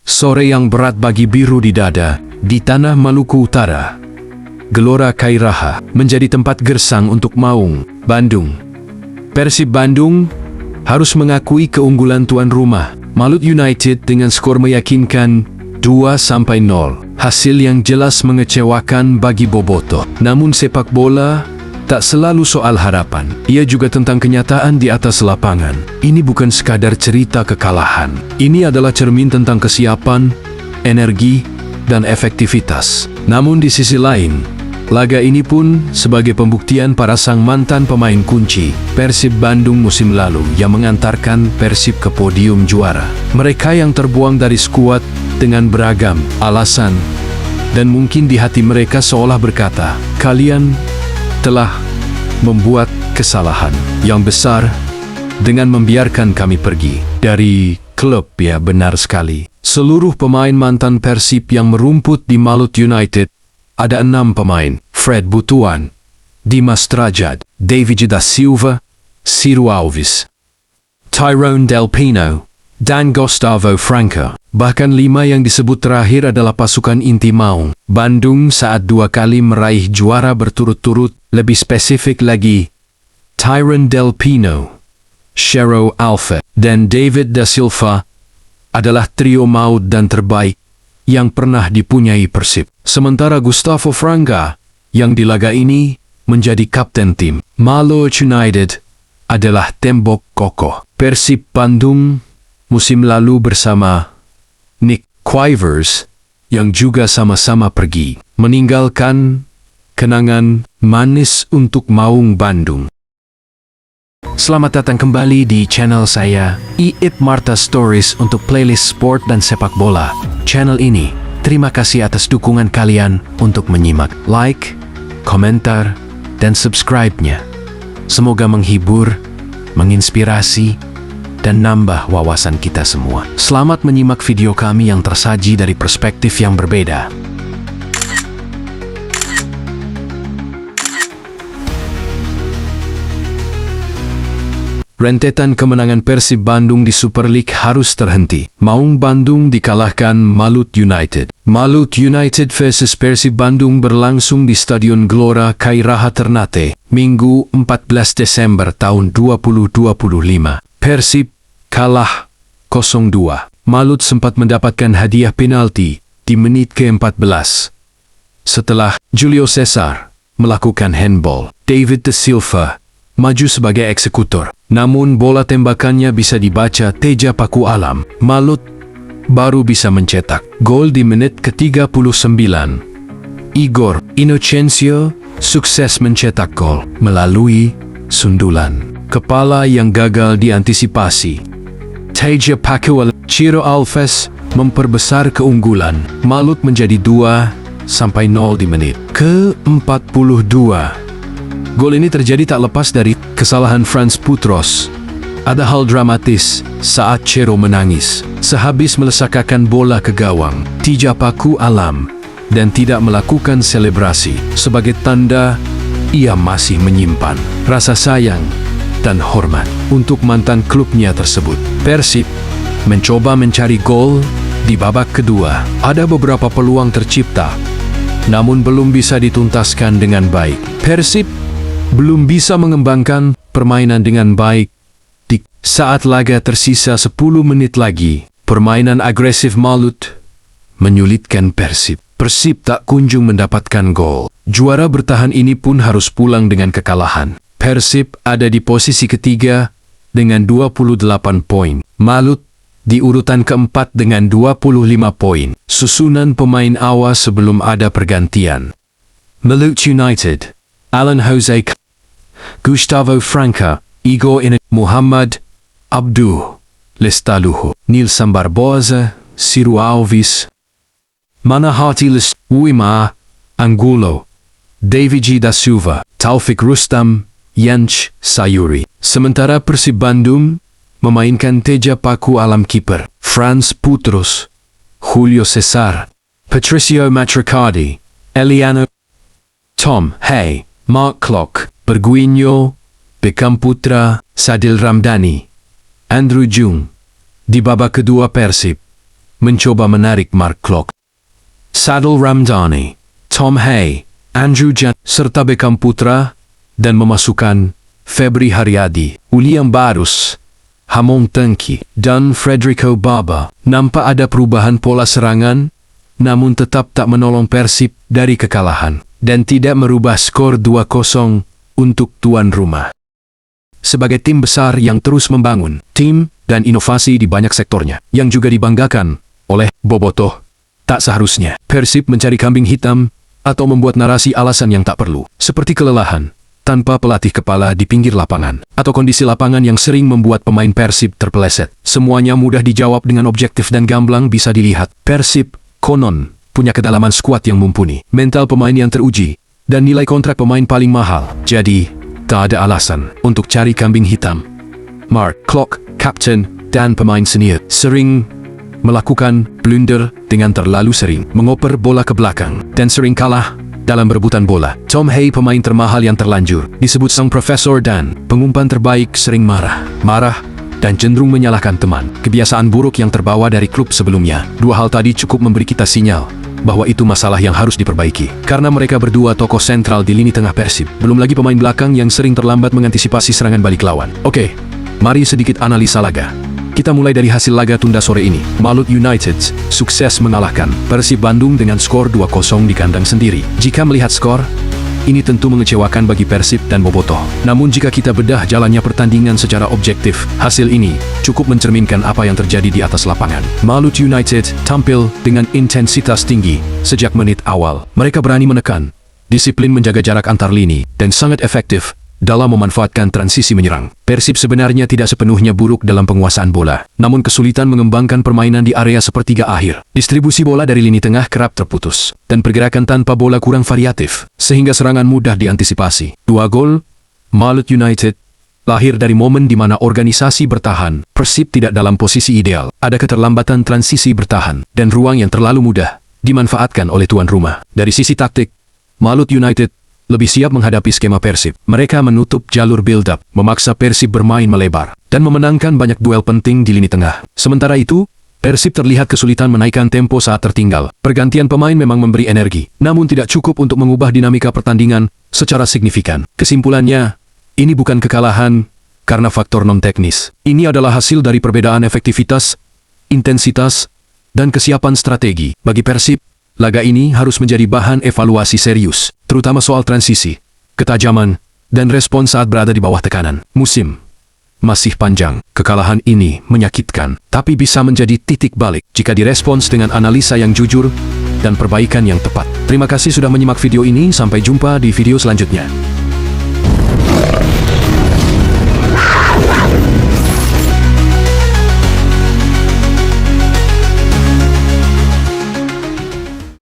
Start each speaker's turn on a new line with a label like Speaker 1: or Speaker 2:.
Speaker 1: Sore yang berat bagi biru di dada, di tanah Maluku Utara. Gelora Kairaha menjadi tempat gersang untuk Maung, Bandung. Persib Bandung harus mengakui keunggulan tuan rumah, Malut United dengan skor meyakinkan 2-0. Hasil yang jelas mengecewakan bagi Boboto. Namun sepak bola tak selalu soal harapan. Ia juga tentang kenyataan di atas lapangan. Ini bukan sekadar cerita kekalahan. Ini adalah cermin tentang kesiapan, energi, dan efektivitas. Namun di sisi lain, laga ini pun sebagai pembuktian para sang mantan pemain kunci Persib Bandung musim lalu yang mengantarkan Persib ke podium juara. Mereka yang terbuang dari skuad dengan beragam alasan, dan mungkin di hati mereka seolah berkata, kalian telah membuat kesalahan yang besar dengan membiarkan kami pergi dari klub. Ya, benar sekali. Seluruh pemain mantan Persib yang merumput di Malut United, ada 6 pemain: Fred Butuan, Dimas Drajat, David da Silva, Ciro Alves, Tyrone Del Pino, dan Gustavo Franco. Bahkan 5 yang disebut terakhir adalah pasukan inti Maung Bandung saat 2 kali meraih juara berturut-turut. Lebih spesifik lagi, Tyrone Del Pino, Ciro Alves, dan David da Silva adalah trio maut dan terbaik yang pernah dipunyai Persib. Sementara Gustavo Franco yang di laga ini menjadi kapten tim Malut United adalah tembok kokoh. Persib Bandung musim lalu bersama Nick Quivers yang juga sama-sama pergi, meninggalkan kenangan manis untuk Maung Bandung. Selamat datang kembali di channel saya, Iip Marta Stories, untuk playlist sport dan sepak bola. Channel ini, terima kasih atas dukungan kalian untuk menyimak, like, komentar, dan subscribe-nya. Semoga menghibur, menginspirasi, dan nambah wawasan kita semua. Selamat menyimak video kami yang tersaji dari perspektif yang berbeda. Rentetan kemenangan Persib Bandung di Super League harus terhenti. Maung Bandung dikalahkan Malut United. Malut United versus Persib Bandung berlangsung di Stadion Gelora Kairaha Ternate, Minggu 14 Desember tahun 2025. Persib kalah 0-2. Malut sempat mendapatkan hadiah penalti di menit ke-14 setelah Julio Cesar melakukan handball. David da Silva maju sebagai eksekutor, namun bola tembakannya bisa dibaca Teja Paku Alam. Malut baru bisa mencetak gol di menit ke-39. Igor Inocencio sukses mencetak gol melalui sundulan kepala yang gagal diantisipasi. Teja Paku Alam, Ciro Alves memperbesar keunggulan. Malut menjadi 2-0 di menit ke-42. Gol ini terjadi tak lepas dari kesalahan Franz Putros. Ada hal dramatis saat Ciro menangis sehabis melesakakan bola ke gawang Teja Paku Alam dan tidak melakukan selebrasi sebagai tanda ia masih menyimpan rasa sayang dan hormat untuk mantan klubnya tersebut. Persib mencoba mencari gol di babak kedua. Ada beberapa peluang tercipta, namun belum bisa dituntaskan dengan baik. Persib belum bisa mengembangkan permainan dengan baik. Di saat laga tersisa 10 menit lagi, permainan agresif Malut menyulitkan Persib. Persib tak kunjung mendapatkan gol. Juara bertahan ini pun harus pulang dengan kekalahan. Persib ada di posisi ketiga dengan 28 poin. Malut di urutan keempat dengan 25 poin. Susunan pemain awal sebelum ada pergantian: Malut United, Alan Jose, Gustavo Franco, Igor Inocencio, Muhammad Abduh Lestaluhu, Nilson Barbosa, Ciro Alves, Manahati Wima Angulo, David da Silva, Taufik Rustam, Yanch Sayuri. Sementara Persib Bandung memainkan Teja Paku Alam kiper, Franz Putros, Julio Cesar, Patricio Matricardi, Eliano, Tom Hay, Mark Klock, Berguinho, Beckham Putra, Sadil Ramdhani, Andrew Jung. Di babak kedua Persib mencoba menarik Mark Klok, Sadil Ramdhani, Tom Hay, Andrew Jan, serta Beckham Putra, dan memasukkan Febri Haryadi, William Barus, Hamon Tengki, dan Federico Baba. Nampak ada perubahan pola serangan, namun tetap tak menolong Persib dari kekalahan dan tidak merubah skor 2-0 untuk tuan rumah. Sebagai tim besar yang terus membangun tim dan inovasi di banyak sektornya, yang juga dibanggakan oleh Bobotoh, tak seharusnya Persib mencari kambing hitam atau membuat narasi alasan yang tak perlu, seperti kelelahan tanpa pelatih kepala di pinggir lapangan, atau kondisi lapangan yang sering membuat pemain Persib terpeleset. Semuanya mudah dijawab dengan objektif dan gamblang bisa dilihat. Persib, konon, punya kedalaman skuad yang mumpuni, mental pemain yang teruji, dan nilai kontrak pemain paling mahal. Jadi, tak ada alasan untuk cari kambing hitam. Mark Klok, kapten, dan pemain senior, sering melakukan blunder dengan terlalu sering mengoper bola ke belakang, dan sering kalah dalam berebutan bola. Tom Hay, pemain termahal yang terlanjur disebut sang profesor dan pengumpan terbaik, sering marah dan cenderung menyalahkan teman. Kebiasaan buruk yang terbawa dari klub sebelumnya. Dua hal tadi cukup memberi kita sinyal bahwa itu masalah yang harus diperbaiki. Karena mereka berdua tokoh sentral di lini tengah Persib. Belum lagi pemain belakang yang sering terlambat mengantisipasi serangan balik lawan. Oke, mari sedikit analisa laga. Kita mulai dari hasil laga tunda sore ini. Malut United sukses mengalahkan Persib Bandung dengan skor 2-0 di kandang sendiri. Jika melihat skor, ini tentu mengecewakan bagi Persib dan Bobotoh. Namun jika kita bedah jalannya pertandingan secara objektif, hasil ini cukup mencerminkan apa yang terjadi di atas lapangan. Malut United tampil dengan intensitas tinggi sejak menit awal. Mereka berani menekan, disiplin menjaga jarak antar lini, dan sangat efektif dalam memanfaatkan transisi menyerang. Persib sebenarnya tidak sepenuhnya buruk dalam penguasaan bola, namun kesulitan mengembangkan permainan di area sepertiga akhir. Distribusi bola dari lini tengah kerap terputus, dan pergerakan tanpa bola kurang variatif, sehingga serangan mudah diantisipasi. 2 gol Malut United lahir dari momen di mana organisasi bertahan. Persib tidak dalam posisi ideal, ada keterlambatan transisi bertahan, dan ruang yang terlalu mudah dimanfaatkan oleh tuan rumah. Dari sisi taktik, Malut United lebih siap menghadapi skema Persib. Mereka menutup jalur build-up, memaksa Persib bermain melebar, dan memenangkan banyak duel penting di lini tengah. Sementara itu, Persib terlihat kesulitan menaikkan tempo saat tertinggal. Pergantian pemain memang memberi energi, namun tidak cukup untuk mengubah dinamika pertandingan secara signifikan. Kesimpulannya, ini bukan kekalahan karena faktor non-teknis. Ini adalah hasil dari perbedaan efektivitas, intensitas, dan kesiapan strategi. Bagi Persib, laga ini harus menjadi bahan evaluasi serius, terutama soal transisi, ketajaman, dan respons saat berada di bawah tekanan. Musim masih panjang. Kekalahan ini menyakitkan, tapi bisa menjadi titik balik jika direspons dengan analisa yang jujur dan perbaikan yang tepat. Terima kasih sudah menyimak video ini, sampai jumpa di video selanjutnya.